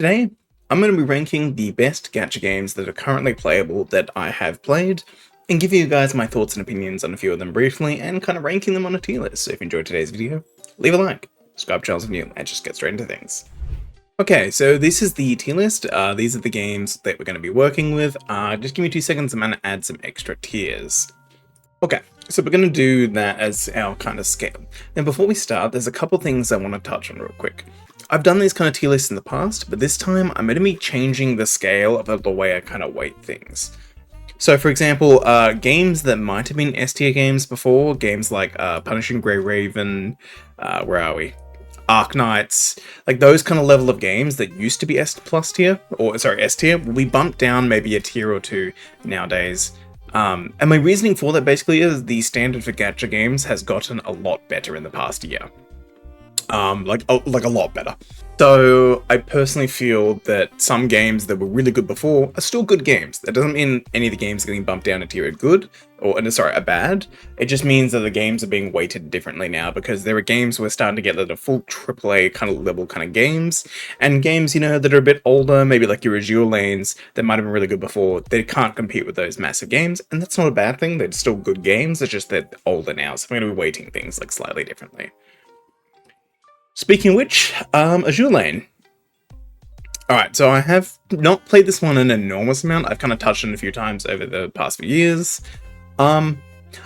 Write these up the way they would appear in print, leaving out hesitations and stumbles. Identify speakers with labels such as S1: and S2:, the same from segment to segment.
S1: Today, I'm going to be ranking the best gacha games that are currently playable that I have played, and giving you guys my thoughts and opinions on a few of them briefly, and kind of ranking them on a tier list. So if you enjoyed today's video, leave a like, subscribe to channels if new, and just get straight into things. Okay, so this is the tier list. These are the games that we're going to be working with. Just give me 2 seconds, I'm going to add some extra tiers. Okay, so we're going to do that as our kind of scale. Now before we start, there's a couple things I want to touch on real quick. I've done these kind of tier lists in the past, but this time I'm going to be changing the scale of the way I kind of weight things. So for example, games that might have been S tier games before, games like Punishing Grey Raven, where are we? Arknights, like those kind of level of games that used to be S plus tier, or sorry, S tier, will be bumped down maybe a tier or two nowadays. And my reasoning for that basically is the standard for gacha games has gotten a lot better in the past year. Like a lot better. So I personally feel that some games that were really good before are still good games. That doesn't mean any of the games getting bumped down a tier are good, or sorry, are bad. It just means that the games are being weighted differently now, because there are games we're starting to get that are full AAA kind of level kind of games, and games, you know, that are a bit older, maybe like your 𝙀𝙓𝙋𝘼𝙉𝙍 that might have been really good before. They can't compete with those massive games, and that's not a bad thing. They're still good games. It's just they're older now, so I'm going to be weighting things like slightly differently. Speaking of which, 𝙀𝙓𝙋𝘼𝙉𝙍. Alright, so I have not played this one an enormous amount. I've kind of touched on it a few times over the past few years. I'd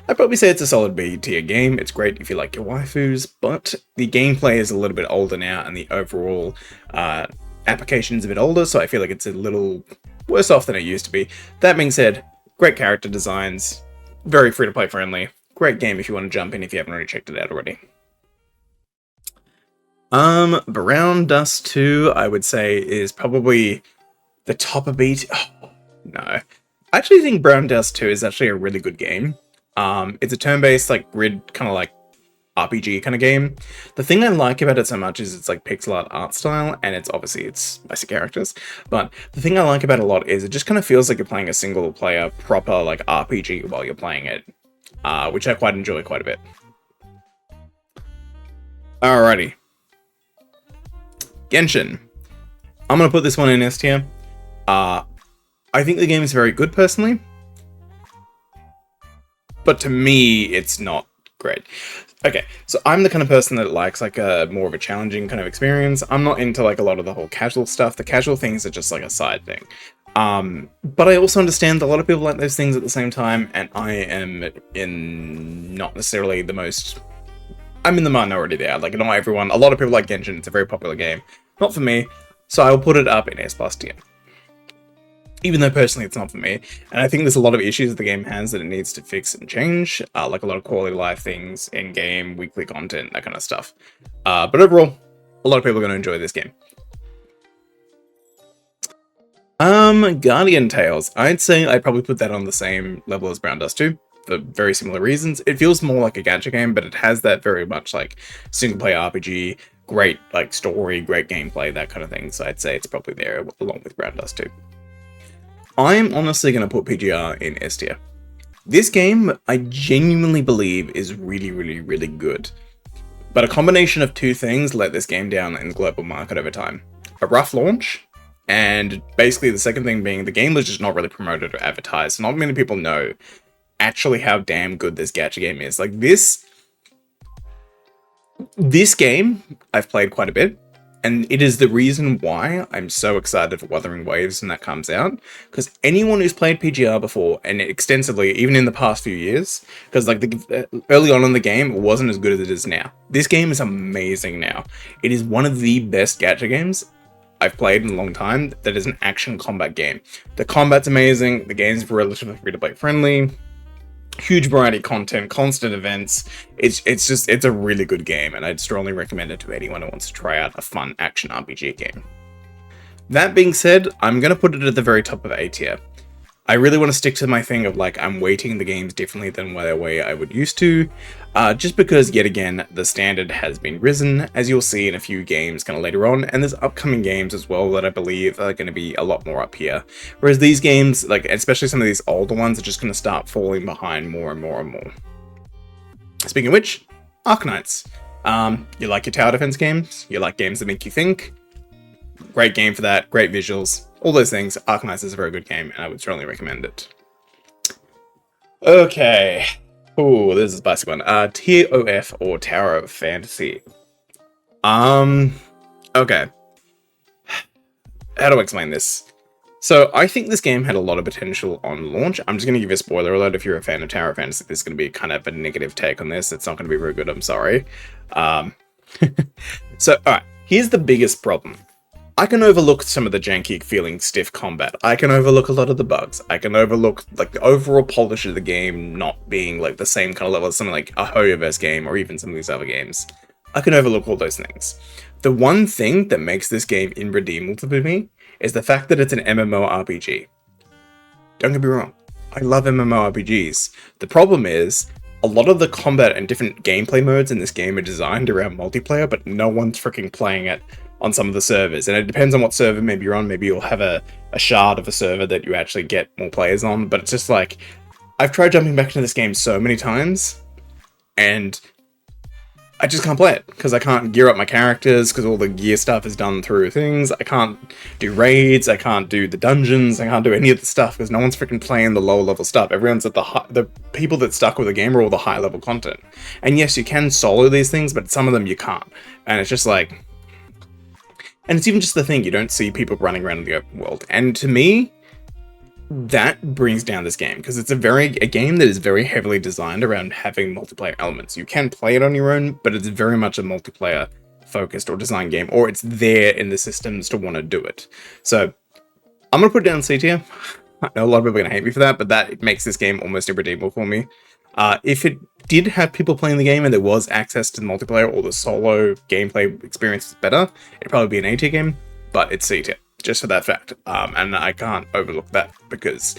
S1: probably say it's a solid B tier game. It's great if you like your waifus, but the gameplay is a little bit older now, and the overall application is a bit older, so I feel like it's a little worse off than it used to be. That being said, great character designs, very free-to-play friendly, great game if you want to jump in if you haven't already checked it out already. Brown Dust 2, I would say, is probably the top of beat. Oh, no. I actually think Brown Dust 2 is actually a really good game. It's a turn-based, like, grid, kind of like RPG kind of game. The thing I like about it so much is it's like pixel art style, and it's basic characters. But the thing I like about it a lot is it just kind of feels like you're playing a single-player, proper, like, RPG while you're playing it. Which I quite enjoy quite a bit. Alrighty. Genshin. I'm going to put this one in S tier. I think the game is very good personally, but to me, it's not great. Okay, so I'm the kind of person that likes like a more of a challenging kind of experience. I'm not into like a lot of the whole casual stuff. The casual things are just like a side thing. But I also understand that a lot of people like those things at the same time, and I am not necessarily the most... I'm in the minority there. Like, not everyone... A lot of people like Genshin. It's a very popular game. Not for me, so I'll put it up in S plus tier. Even though personally it's not for me, and I think there's a lot of issues that the game has that it needs to fix and change, like a lot of quality of life things, in-game, weekly content, that kind of stuff. But overall, a lot of people are going to enjoy this game. Guardian Tales. I'd say I'd probably put that on the same level as Brown Dust 2. For very similar reasons. It feels more like a gacha game, but it has that very much like single-player RPG, great like story, great gameplay, that kind of thing. So I'd say it's probably there along with Brown Dust 2. I'm honestly going to put PGR in S tier. This game, I genuinely believe, is really, really, really good. But a combination of two things let this game down in the global market over time. A rough launch, and basically the second thing being the game was just not really promoted or advertised. Not many people know actually how damn good this gacha game is. Like this game I've played quite a bit, and it is the reason why I'm so excited for Wuthering Waves when that comes out, because anyone who's played PGR before, and extensively, even in the past few years, because like early on in the game it wasn't as good as it is now. This game is amazing now. It is one of the best gacha games I've played in a long time that is an action combat game. The combat's amazing, the game's relatively free-to-play friendly, huge variety of content, constant events. It's a really good game, and I'd strongly recommend it to anyone who wants to try out a fun action RPG game. That being said, I'm going to put it at the very top of A tier. I really want to stick to my thing of like I'm weighting the games differently than the way I would used to, just because yet again the standard has been risen, as you'll see in a few games kind of later on, and there's upcoming games as well that I believe are going to be a lot more up here, whereas these games, like especially some of these older ones, are just going to start falling behind more and more and more. Speaking of which, Arknights. You like your tower defense games, you like games that make you think, Great game for that, great visuals, all those things. 𝙀𝙑𝙋𝘼𝙉 is a very good game, and I would strongly recommend it. Okay. Oh, this is a spicy one. TOF, or Tower of Fantasy. Okay. How do I explain this? So, I think this game had a lot of potential on launch. I'm just going to give you a spoiler alert. If you're a fan of Tower of Fantasy, this is going to be kind of a negative take on this. It's not going to be very good, I'm sorry. So, alright, here's the biggest problem. I can overlook some of the janky feeling stiff combat. I can overlook a lot of the bugs. I can overlook like the overall polish of the game not being like the same kind of level as something like a Hoyoverse game or even some of these other games. I can overlook all those things. The one thing that makes this game irredeemable to me is the fact that it's an MMORPG. Don't get me wrong, I love MMORPGs. The problem is, a lot of the combat and different gameplay modes in this game are designed around multiplayer, but no one's freaking playing it on some of the servers. And it depends on what server maybe you're on. Maybe you'll have a shard of a server that you actually get more players on, but it's just like, I've tried jumping back into this game so many times, and I just can't play it, because I can't gear up my characters, because all the gear stuff is done through things. I can't do raids, I can't do the dungeons, I can't do any of the stuff, because no one's freaking playing the lower level stuff. Everyone's at the people that stuck with the game are all the high level content. And yes, you can solo these things, but some of them you can't. And it's just like... And it's even just the thing, you don't see people running around in the open world. And to me, that brings down this game, because it's a game that is very heavily designed around having multiplayer elements. You can play it on your own, but it's very much a multiplayer focused or design game, or it's there in the systems to want to do it. So I'm going to put it down C tier. I know a lot of people are going to hate me for that, but that makes this game almost irredeemable for me. If it did have people playing the game and there was access to the multiplayer or the solo gameplay experience is better, it'd probably be an A tier game, but it's C tier. Just for that fact, and I can't overlook that, because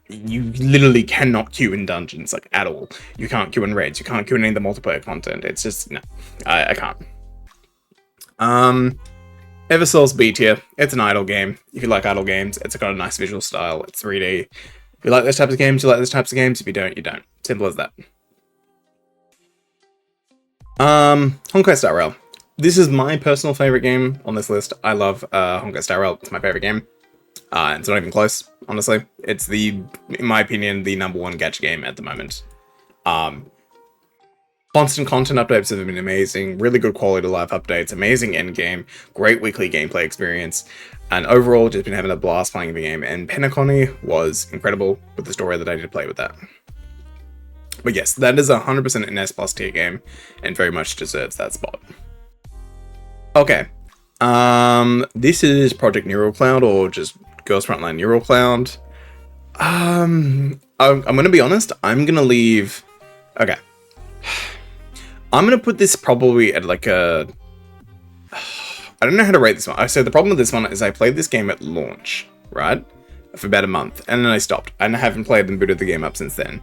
S1: you literally cannot queue in dungeons, like, at all. You can't queue in raids, you can't queue in any of the multiplayer content. It's just, no, I can't. Eversoul's B tier. It's an idle game. If you like idle games, it's got a nice visual style, it's 3D. If you like those types of games, you like those types of games. If you don't, you don't. Simple as that. Honkai Star Rail. This is my personal favorite game on this list. I love Honkai Star Rail. It's my favorite game. It's not even close, honestly. It's in my opinion, the #1 gacha game at the moment. Constant content updates have been amazing. Really good quality of life updates. Amazing endgame. Great weekly gameplay experience. And overall, just been having a blast playing the game. And Penacony was incredible with the story that I did play with that. But yes, that is 100% an S+ tier game, and very much deserves that spot. Okay, this is Project Neural Cloud, or just Girls Frontline Neural Cloud. I'm gonna be honest, I'm gonna leave... Okay. I'm gonna put this probably at like a... I don't know how to rate this one. So the problem with this one is I played this game at launch, right? For about a month, and then I stopped. And I haven't played and booted the game up since then.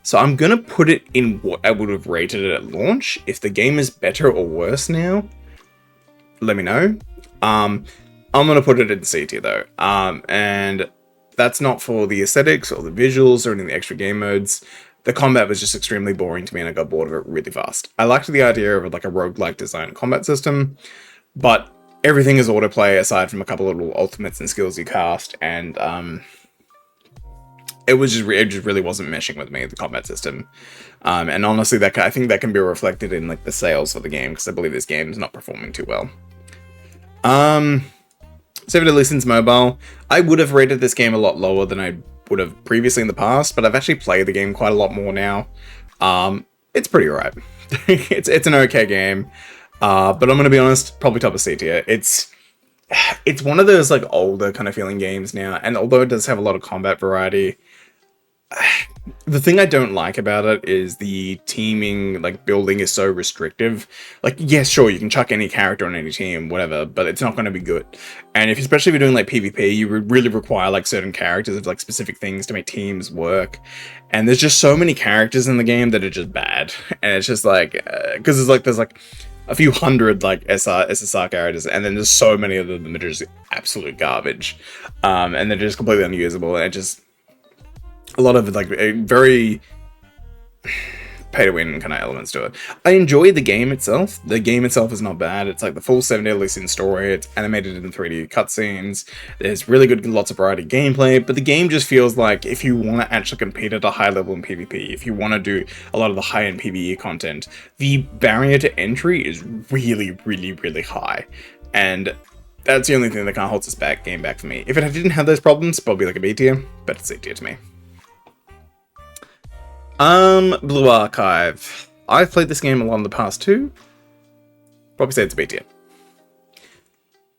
S1: So I'm gonna put it in what I would have rated it at launch. If the game is better or worse now, let me know. I'm gonna put it in C tier though, and that's not for the aesthetics or the visuals or any of the extra game modes. The combat was just extremely boring to me, and I got bored of it really fast. I liked the idea of like a roguelike design combat system, but everything is autoplay aside from a couple of little ultimates and skills you cast, and it just really wasn't meshing with me, the combat system. And honestly, I think that can be reflected in like the sales for the game, because I believe this game is not performing too well. Save it to Listens Mobile. I would have rated this game a lot lower than I would have previously in the past, but I've actually played the game quite a lot more now. It's pretty alright. it's an okay game. But I'm gonna be honest, probably top of C tier. It's one of those like older kind of feeling games now, and although it does have a lot of combat variety, the thing I don't like about it is the teaming, like, building is so restrictive. Like, yes, sure, you can chuck any character on any team, whatever, but it's not going to be good. And especially if you're doing, like, PvP, you would really require, like, certain characters of, like, specific things to make teams work. And there's just so many characters in the game that are just bad. And it's just, like, because there's, like, a few hundred, like, SSR characters, and then there's so many of them that are just absolute garbage. And they're just completely unusable, and it just... a lot of like a very pay-to-win kind of elements to it. I enjoy the game itself. The game itself is not bad. It's like the full 7 Deadly Sins story. It's animated in 3D cutscenes. There's really good, lots of variety gameplay, but the game just feels like if you want to actually compete at a high level in PvP, if you want to do a lot of the high-end PvE content, the barrier to entry is really, really, really high. And that's the only thing that kind of holds this game back for me. If it didn't have those problems, probably like a B tier, but it's C tier to me. 𝙀𝙓𝙋𝘼𝙉𝘿. I've played this game a lot in the past too. Probably say it's a B tier.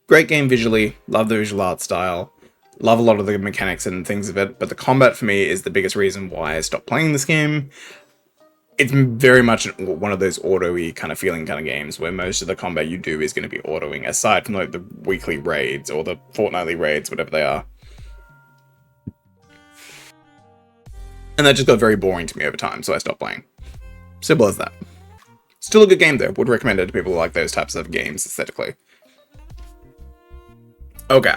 S1: Great game visually, love the visual art style, love a lot of the mechanics and things of it, but the combat for me is the biggest reason why I stopped playing this game. It's very much one of those auto-y kind of feeling kind of games where most of the combat you do is going to be autoing, aside from like the weekly raids or the fortnightly raids, whatever they are. And that just got very boring to me over time, so I stopped playing. Simple as that. Still a good game though, would recommend it to people who like those types of games aesthetically. Okay.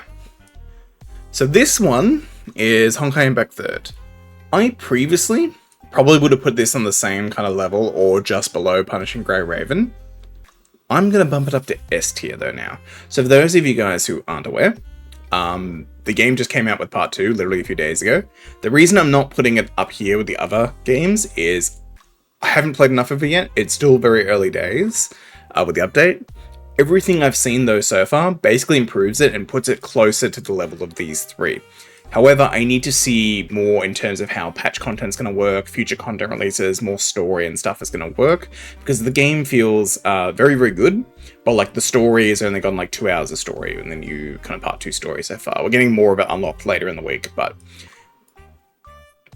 S1: So this one is Honkai Impact 3rd. I previously probably would have put this on the same kind of level or just below Punishing Grey Raven. I'm going to bump it up to S tier though now. So for those of you guys who aren't aware, the game just came out with part 2 literally a few days ago. The reason I'm not putting it up here with the other games is I haven't played enough of it yet. It's still very early days with the update. Everything I've seen though so far basically improves it and puts it closer to the level of these 3. However, I need to see more in terms of how patch content's going to work, future content releases, more story and stuff is going to work, because the game feels very, very good, but like the story has only gone like 2 hours of story, and then you kind of part 2 story so far. We're getting more of it unlocked later in the week, but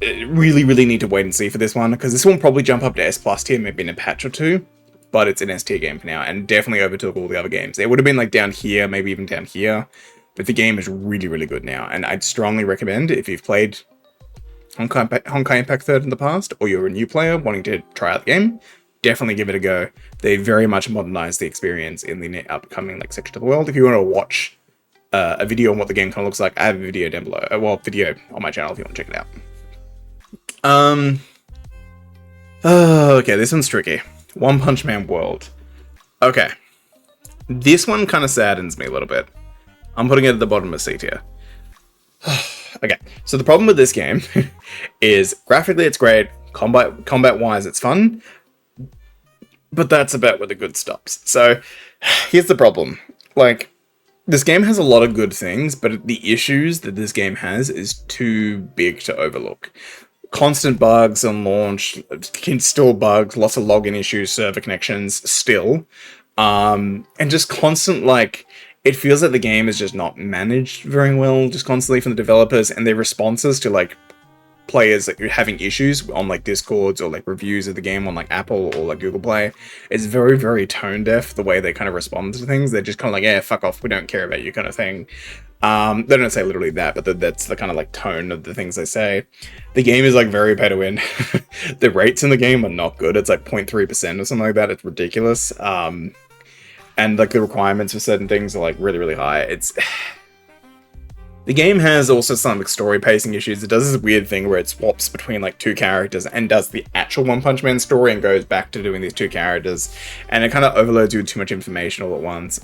S1: really, really need to wait and see for this one, because this one will probably jump up to S+ tier, maybe in a patch or 2, but it's an S tier game for now, and definitely overtook all the other games. It would have been like down here, maybe even down here, but the game is really, really good now, and I'd strongly recommend, if you've played Honkai Impact 3rd in the past, or you're a new player wanting to try out the game, definitely give it a go. They very much modernized the experience in the upcoming like section of the world. If you want to watch a video on what the game kind of looks like, I have a video down below. Well, video on my channel if you want to check it out. Okay, this one's tricky. One Punch Man World. Okay. This one kind of saddens me a little bit. I'm putting it at the bottom of C tier. Okay, so the problem with this game is graphically it's great, combat-wise it's fun, but that's about where the good stops. So here's the problem. Like, this game has a lot of good things, but the issues that this game has is too big to overlook. Constant bugs on launch, still bugs, lots of login issues, server connections, still. And just constant, like, it feels like the game is just not managed very well, just constantly from the developers, and their responses to, like, players that are having issues on, like, Discords or, like, reviews of the game on, like, Apple or, like, Google Play. It's very, very tone-deaf, the way they kind of respond to things. They're just kind of like, yeah, fuck off, we don't care about you kind of thing. They don't say literally that, but that's the kind of, like, tone of the things they say. The game is, like, very pay to win. The rates in the game are not good. It's, like, 0.3% or something like that. It's ridiculous. And, like, the requirements for certain things are, like, really, really high. The game has also some like, story pacing issues. It does this weird thing where it swaps between, like, 2 characters and does the actual One Punch Man story and goes back to doing these 2 characters. And it kind of overloads you with too much information all at once.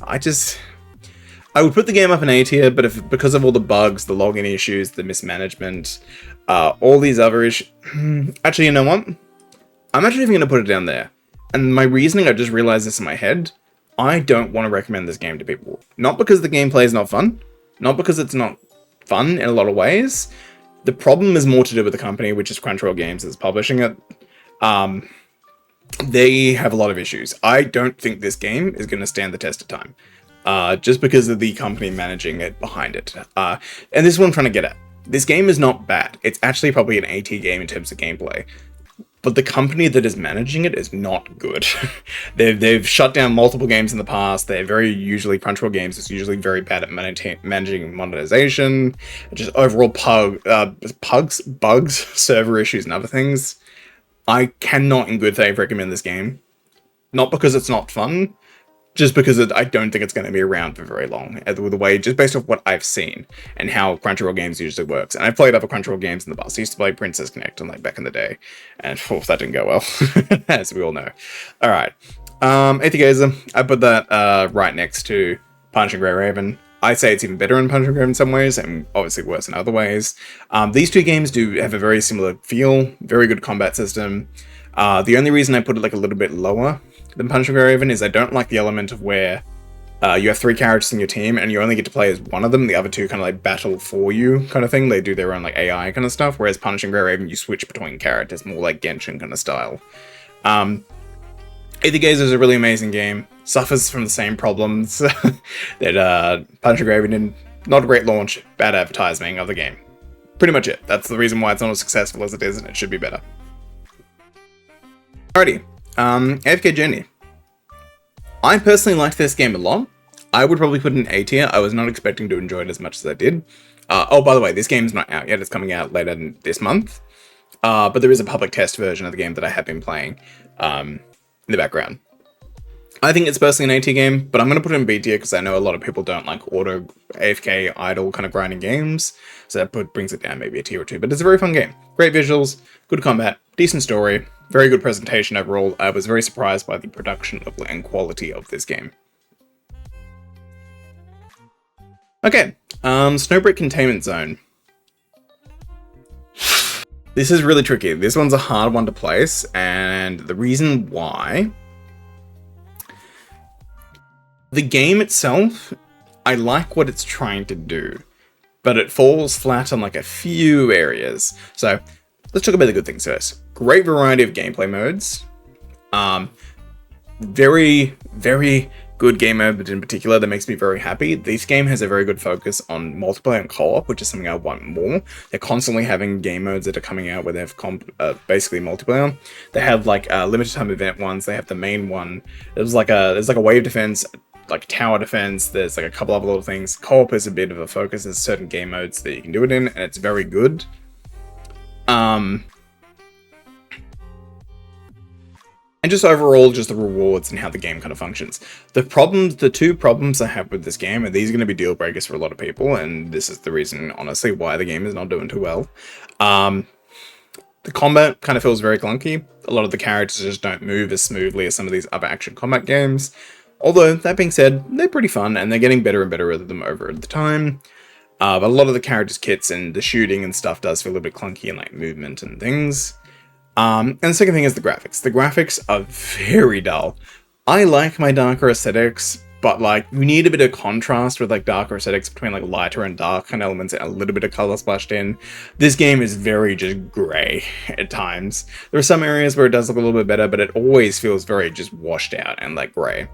S1: I would put the game up in A tier, but because of all the bugs, the login issues, the mismanagement, all these other issues... Actually, you know what? I'm actually even going to put it down there. And my reasoning, I just realized this in my head. I don't want to recommend this game to people. Not because the gameplay is not fun, not because it's not fun in a lot of ways. The problem is more to do with the company, which is Crunchyroll Games that's publishing it. They have a lot of issues. I don't think this game is going to stand the test of time. Just because of the company managing it behind it. And this is what I'm trying to get at. This game is not bad. It's actually probably an AT game in terms of gameplay. But the company that is managing it is not good. They've shut down multiple games in the past. They're usually Crunchyroll Games is usually very bad at managing monetization, just overall bugs, server issues, and other things. I cannot in good faith recommend this game. Not because it's not fun, just because I don't think it's going to be around for very long, the way, just based off what I've seen and how Crunchyroll Games usually works. And I've played other Crunchyroll games in the past. I used to play Princess Connect like back in the day, and that didn't go well, as we all know. All right, 𝙀𝙑𝙋𝘼𝙉𝘿, I put that right next to Punching Grey Raven. I'd say it's even better in Punching Grey Raven in some ways, and obviously worse in other ways. These two games do have a very similar feel, very good combat system. The only reason I put it like a little bit lower than Punching Grey Raven is I don't like the element of where you have 3 characters in your team and you only get to play as one of them. The other 2 kind of like battle for you kind of thing. They do their own like AI kind of stuff, whereas Punching Grey Raven, you switch between characters, more like Genshin kind of style. 𝙀𝙑𝙋𝘼𝙉𝘿 is a really amazing game. Suffers from the same problems that Punching Grey Raven did. Not a great launch, bad advertising of the game. Pretty much it. That's the reason why it's not as successful as it is, and it should be better. Alrighty, AFK Journey. I personally liked this game a lot. I would probably put it in A tier. I was not expecting to enjoy it as much as I did. Oh, by the way, this game's not out yet. It's coming out later this month. But there is a public test version of the game that I have been playing in the background. I think it's personally an A tier game, but I'm going to put it in B tier because I know a lot of people don't like auto AFK idle kind of grinding games. So that brings it down maybe a tier or 2. But it's a very fun game. Great visuals, good combat, decent story, very good presentation overall. I was very surprised by the production and quality of this game. Okay, Snowbreak Containment Zone. This is really tricky. This one's a hard one to place, and the reason why... The game itself, I like what it's trying to do, but it falls flat on like a few areas. So let's talk about the good things first. Great variety of gameplay modes. Very, very good game mode in particular that makes me very happy. This game has a very good focus on multiplayer and co-op, which is something I want more. They're constantly having game modes that are coming out where they have basically multiplayer. They have like limited time event ones. They have the main one. There's like a wave defense, like tower defense. There's like a couple other little things. Co-op is a bit of a focus. There's certain game modes that you can do it in, and it's very good. And just overall, just the rewards and how the game kind of functions. The 2 problems I have with this game, and these are going to be deal breakers for a lot of people, and this is the reason, honestly, why the game is not doing too well. The combat kind of feels very clunky. A lot of the characters just don't move as smoothly as some of these other action combat games. Although, that being said, they're pretty fun, and they're getting better and better with them over the time. But a lot of the characters' kits and the shooting and stuff does feel a bit clunky, and like movement and things. And the second thing is the graphics. The graphics are very dull. I like my darker aesthetics, but like you need a bit of contrast with like darker aesthetics between like lighter and dark kind of elements and a little bit of color splashed in. This game is very just grey at times. There are some areas where it does look a little bit better, but it always feels very just washed out and like grey.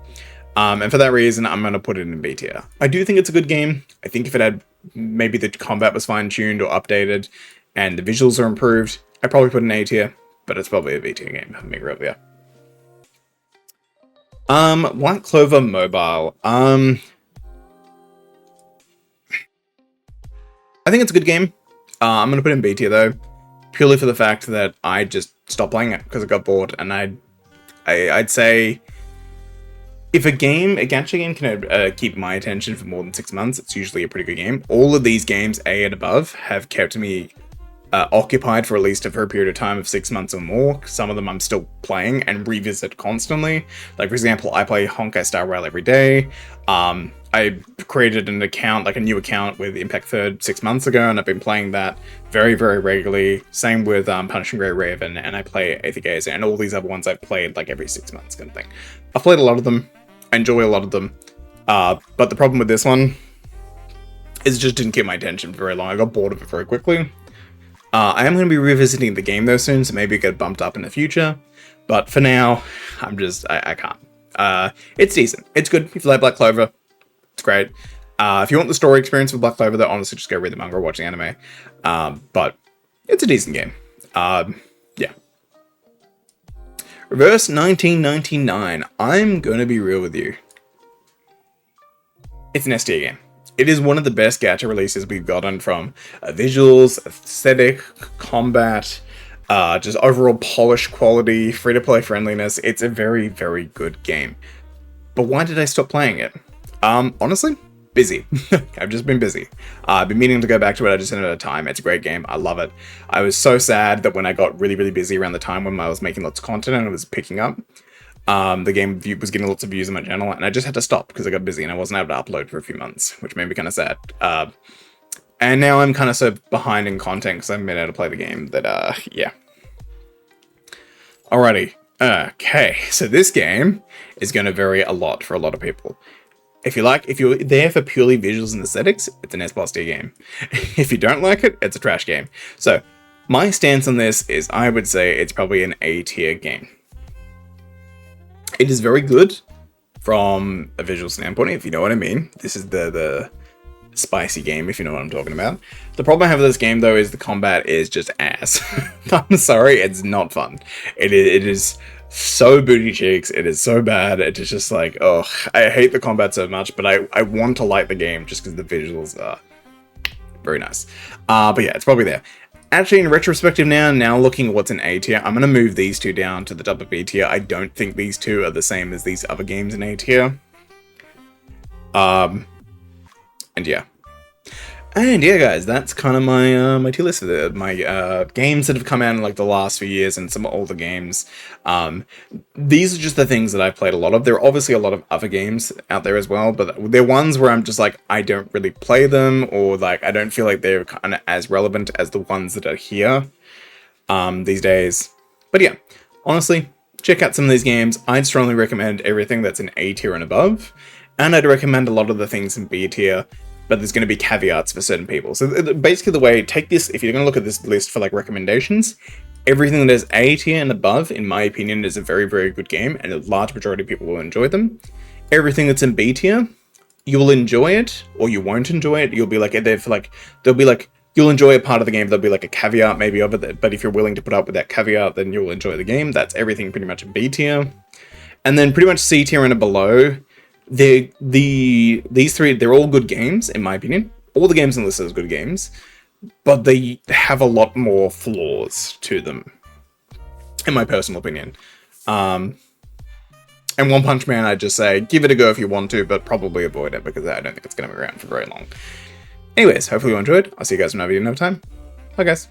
S1: And for that reason, I'm going to put it in B tier. I do think it's a good game. I think if it had, maybe the combat was fine-tuned or updated and the visuals are improved, I'd probably put it in A tier. But it's probably a B tier game, if I'm being real with you. White Clover Mobile. I think it's a good game. I'm going to put it in B tier though, purely for the fact that I just stopped playing it because I got bored, and I'd say if a gacha game can keep my attention for more than 6 months, it's usually a pretty good game. All of these games, A and above, have kept me occupied for at least for a period of time of 6 months or more. Some of them I'm still playing and revisit constantly. Like, for example, I play Honkai Star Rail every day. I created an account, like a new account with Impact 3rd 6 months ago, and I've been playing that very, very regularly. Same with Punching Grey Raven, and I play 𝙀𝙑𝙋𝘼𝙉𝙉, and all these other ones I've played like every 6 months kind of thing. I've played a lot of them. I enjoy a lot of them. But the problem with this one is it just didn't keep my attention for very long. I got bored of it very quickly. I am going to be revisiting the game though soon, so maybe it get bumped up in the future. But for now, I can't. It's decent. It's good if you like Black Clover. It's great. If you want the story experience with Black Clover, though, honestly, just go read the manga or watch the anime. But it's a decent game. Yeah. Reverse 1999. I'm going to be real with you. It's an S tier game. It is one of the best gacha releases we've gotten from visuals, aesthetic, combat, just overall polish quality, free-to-play friendliness. It's a very, very good game. But why did I stop playing it? Honestly, busy. I've just been busy. I've been meaning to go back to it. I just didn't have time. It's a great game. I love it. I was so sad that when I got really, really busy around the time when I was making lots of content and it was picking up, the game was getting lots of views on my channel, and I just had to stop because I got busy and I wasn't able to upload for a few months, which made me kind of sad. And now I'm kind of so behind in content because I haven't been able to play the game that, yeah. Alrighty. Okay, so this game is going to vary a lot for a lot of people. If you're there for purely visuals and aesthetics, it's an S+ tier game. If you don't like it, it's a trash game. So, my stance on this is I would say it's probably an A tier game. It is very good from a visual standpoint, if you know what I mean. This is the spicy game, if you know what I'm talking about. The problem I have with this game, though, is the combat is just ass. I'm sorry, it's not fun. It is so booty cheeks. It is so bad. It is just like, oh, I hate the combat so much, but I want to like the game just because the visuals are very nice. But yeah, it's probably there. Actually, in retrospective now looking at what's in A tier, I'm going to move these two down to the top of B tier. I don't think these two are the same as these other games in A tier. And yeah. And yeah, guys, that's kind of my my tier list of my games that have come out in like the last few years and some older games. These are just the things that I've played a lot of. There are obviously a lot of other games out there as well, but they're ones where I'm just like, I don't really play them, or like I don't feel like they're kind of as relevant as the ones that are here these days. But yeah, honestly, check out some of these games. I'd strongly recommend everything that's in A tier and above, and I'd recommend a lot of the things in B tier. But there's going to be caveats for certain people. So basically the way, take this, if you're going to look at this list for like recommendations, everything that is A tier and above, in my opinion, is a very, very good game, and a large majority of people will enjoy them. Everything that's in B tier, you will enjoy it, or you won't enjoy it. You'll be like, you'll enjoy a part of the game, there'll be like a caveat maybe of it, but if you're willing to put up with that caveat, then you'll enjoy the game. That's everything pretty much in B tier. And then pretty much C tier and below, these three, they're all good games, in my opinion. All the games in the list are good games, but they have a lot more flaws to them, in my personal opinion. And One Punch Man, I'd just say, give it a go if you want to, but probably avoid it, because I don't think it's going to be around for very long. Anyways, hopefully you enjoyed. I'll see you guys in another video another time. Bye, guys.